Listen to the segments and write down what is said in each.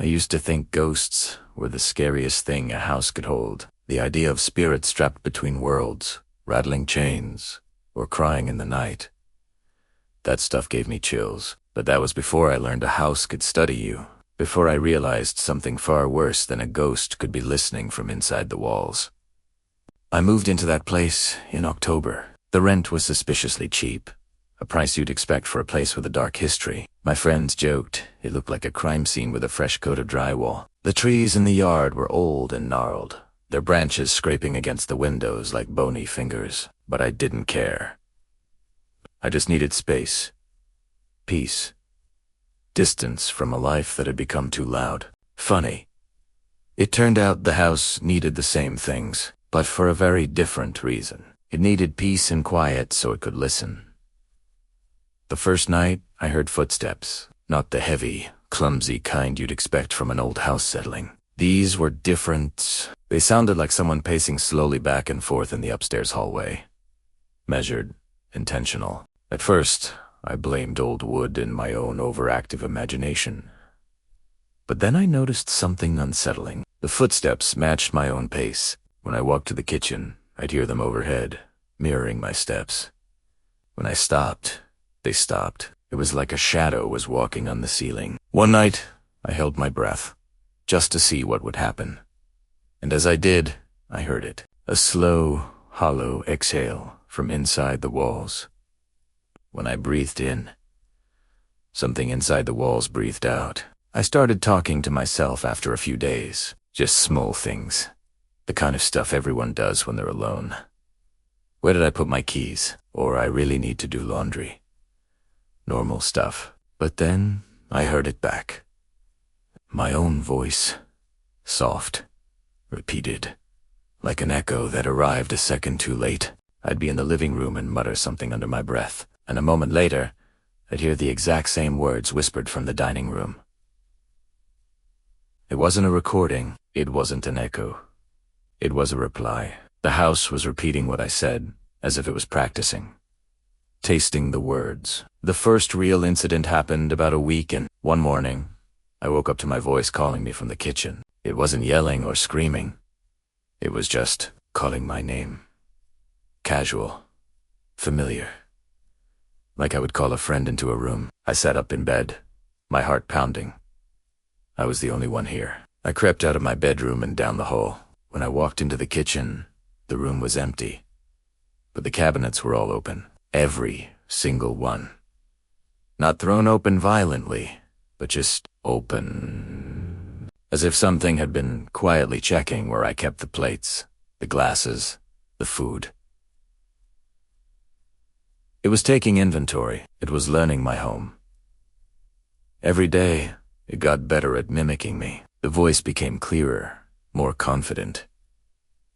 used to think ghosts were the scariest thing a house could hold. The idea of spirits trapped between worlds, rattling chains, or crying in the night. That stuff gave me chills, but that was before I learned a house could study you, before I realized something far worse than a ghost could be listening from inside the walls. I moved into that place in October. The rent was suspiciously cheap, a price you'd expect for a place with a dark history. My friends joked it looked like a crime scene with a fresh coat of drywall. The trees in the yard were old and gnarled, their branches scraping against the windows like bony fingers, but I didn't care. I just needed space, peace, distance from a life that had become too loud. Funny. It turned out the house needed the same things, but for a very different reason. It needed peace and quiet so it could listen. The first night, I heard footsteps, not the heavy, clumsy kind you'd expect from an old house settling. These were different. They sounded like someone pacing slowly back and forth in the upstairs hallway. Measured, intentional. At first, I blamed old wood and my own overactive imagination. But then I noticed something unsettling. The footsteps matched my own pace. When I walked to the kitchen, I'd hear them overhead, mirroring my steps. When I stopped, they stopped. It was like a shadow was walking on the ceiling. One night, I held my breath, just to see what would happen. And as I did, I heard it. A slow, hollow exhale from inside the walls. When I breathed in, something inside the walls breathed out. I started talking to myself after a few days. Just small things. The kind of stuff everyone does when they're alone. Where did I put my keys? Or I really need to do laundry. Normal stuff. But then I heard it back. My own voice. Soft. Repeated. Like an echo that arrived a second too late. I'd be in the living room and mutter something under my breath. And a moment later, I'd hear the exact same words whispered from the dining room. It wasn't a recording. It wasn't an echo. It was a reply. The house was repeating what I said, as if it was practicing. Tasting the words. The first real incident happened about a week, and one morning, I woke up to my voice calling me from the kitchen. It wasn't yelling or screaming. It was just calling my name. Casual. Familiar. Like I would call a friend into a room. I sat up in bed, my heart pounding. I was the only one here. I crept out of my bedroom and down the hall. When I walked into the kitchen, the room was empty. But the cabinets were all open. Every single one. Not thrown open violently, but just open. As if something had been quietly checking where I kept the plates, the glasses, the food. It was taking inventory. It was learning my home. Every day, it got better at mimicking me. The voice became clearer, more confident.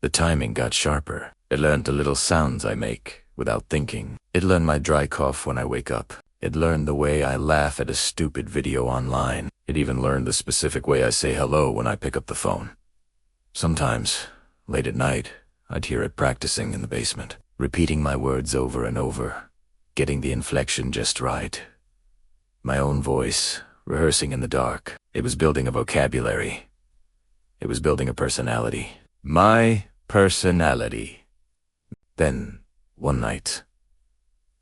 The timing got sharper. It learned the little sounds I make without thinking. It learned my dry cough when I wake up. It learned the way I laugh at a stupid video online. It even learned the specific way I say hello when I pick up the phone. Sometimes, late at night, I'd hear it practicing in the basement, repeating my words over and over, getting the inflection just right. My own voice, rehearsing in the dark. It was building a vocabulary. It was building a personality. My personality. Then, one night,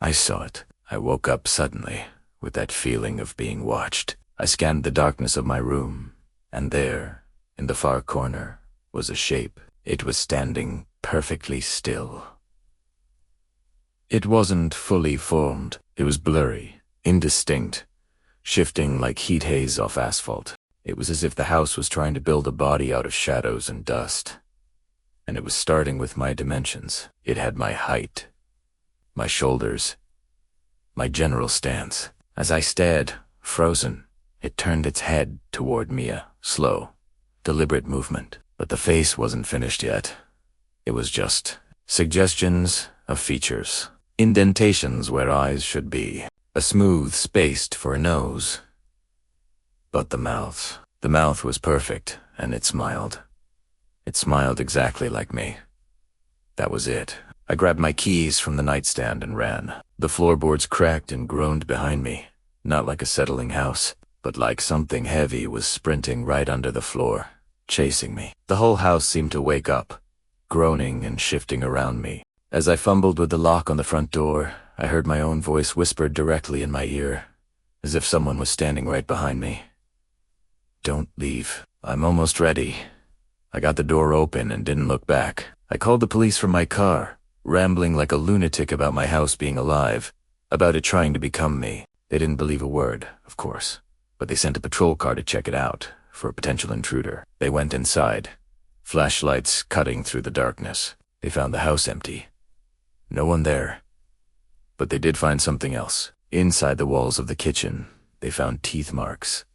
I saw it. I woke up suddenly, with that feeling of being watched. I scanned the darkness of my room, and there, in the far corner, was a shape. It was standing perfectly still. It wasn't fully formed. It was blurry, indistinct, shifting like heat haze off asphalt. It was as if the house was trying to build a body out of shadows and dust. And it was starting with my dimensions. It had my height, my shoulders, my general stance. As I stared, frozen, it turned its head toward me, a slow, deliberate movement. But the face wasn't finished yet. It was just suggestions of features, indentations where eyes should be, a smooth spaced for a nose. But the mouth was perfect, and it smiled. It smiled exactly like me. That was it. I grabbed my keys from the nightstand and ran. The floorboards cracked and groaned behind me, not like a settling house, but like something heavy was sprinting right under the floor, chasing me. The whole house seemed to wake up, groaning and shifting around me. As I fumbled with the lock on the front door, I heard my own voice whispered directly in my ear, as if someone was standing right behind me. "Don't leave. I'm almost ready." I got the door open and didn't look back. I called the police from my car, rambling like a lunatic about my house being alive, about it trying to become me. They didn't believe a word, of course, but they sent a patrol car to check it out, for a potential intruder. They went inside, flashlights cutting through the darkness. They found the house empty. No one there. But they did find something else. Inside the walls of the kitchen, they found teeth marks.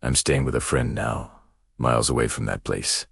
I'm staying with a friend now, miles away from that place.